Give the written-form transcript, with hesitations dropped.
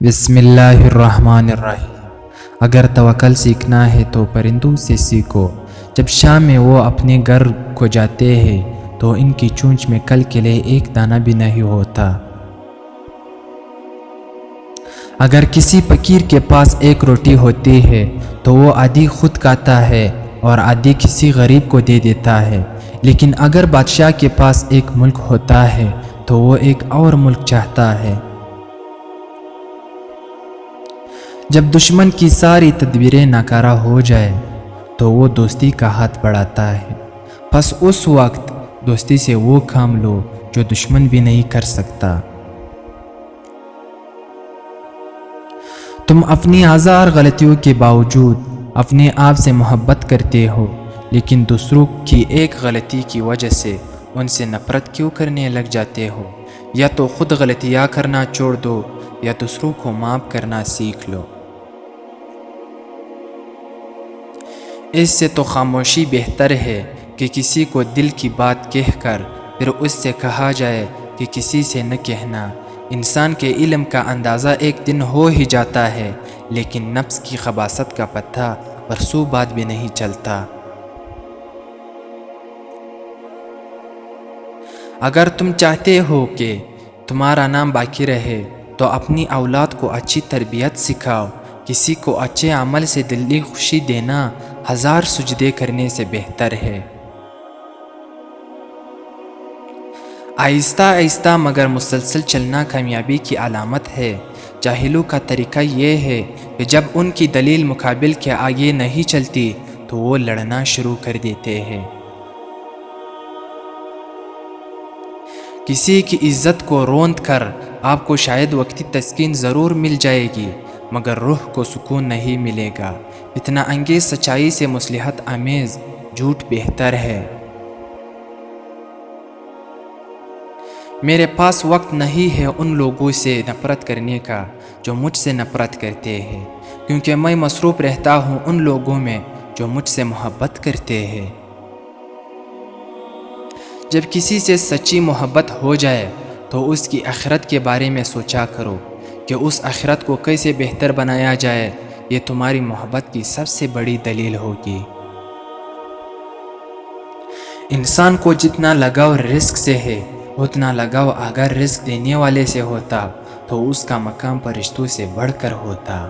بسم اللہ الرحمن الرحیم۔ اگر توکل سیکھنا ہے تو پرندوں سے سیکھو، جب شام میں وہ اپنے گھر کو جاتے ہیں تو ان کی چونچ میں کل کے لیے ایک دانہ بھی نہیں ہوتا۔ اگر کسی فقیر کے پاس ایک روٹی ہوتی ہے تو وہ آدھی خود کھاتا ہے اور آدھی کسی غریب کو دے دیتا ہے، لیکن اگر بادشاہ کے پاس ایک ملک ہوتا ہے تو وہ ایک اور ملک چاہتا ہے۔ جب دشمن کی ساری تدبیریں ناکارہ ہو جائے تو وہ دوستی کا ہاتھ بڑھاتا ہے، بس اس وقت دوستی سے وہ کام لو جو دشمن بھی نہیں کر سکتا۔ تم اپنی ہزار غلطیوں کے باوجود اپنے آپ سے محبت کرتے ہو، لیکن دوسروں کی ایک غلطی کی وجہ سے ان سے نفرت کیوں کرنے لگ جاتے ہو؟ یا تو خود غلطیاں کرنا چھوڑ دو یا دوسروں کو معاف کرنا سیکھ لو۔ اس سے تو خاموشی بہتر ہے کہ کسی کو دل کی بات کہہ کر پھر اس سے کہا جائے کہ کسی سے نہ کہنا۔ انسان کے علم کا اندازہ ایک دن ہو ہی جاتا ہے، لیکن نفس کی خباثت کا پتہ برسوں بعد بھی نہیں چلتا۔ اگر تم چاہتے ہو کہ تمہارا نام باقی رہے تو اپنی اولاد کو اچھی تربیت سکھاؤ۔ کسی کو اچھے عمل سے دلی خوشی دینا ہزار سجدے کرنے سے بہتر ہے۔ آہستہ آہستہ مگر مسلسل چلنا کامیابی کی علامت ہے۔ جاہلوں کا طریقہ یہ ہے کہ جب ان کی دلیل مقابل کے آگے نہیں چلتی تو وہ لڑنا شروع کر دیتے ہیں۔ کسی کی عزت کو روند کر آپ کو شاید وقتی تسکین ضرور مل جائے گی، مگر روح کو سکون نہیں ملے گا۔ فتنہ انگیز سچائی سے مصلحت آمیز جھوٹ بہتر ہے۔ میرے پاس وقت نہیں ہے ان لوگوں سے نفرت کرنے کا جو مجھ سے نفرت کرتے ہیں، کیونکہ میں مصروف رہتا ہوں ان لوگوں میں جو مجھ سے محبت کرتے ہیں۔ جب کسی سے سچی محبت ہو جائے تو اس کی آخرت کے بارے میں سوچا کرو کہ اس آخرت کو کیسے بہتر بنایا جائے۔ یہ تمہاری محبت کی سب سے بڑی دلیل ہوگی۔ انسان کو جتنا لگاؤ رزق سے ہے اتنا لگاؤ اگر رزق دینے والے سے ہوتا تو اس کا مقام فرشتوں سے بڑھ کر ہوتا۔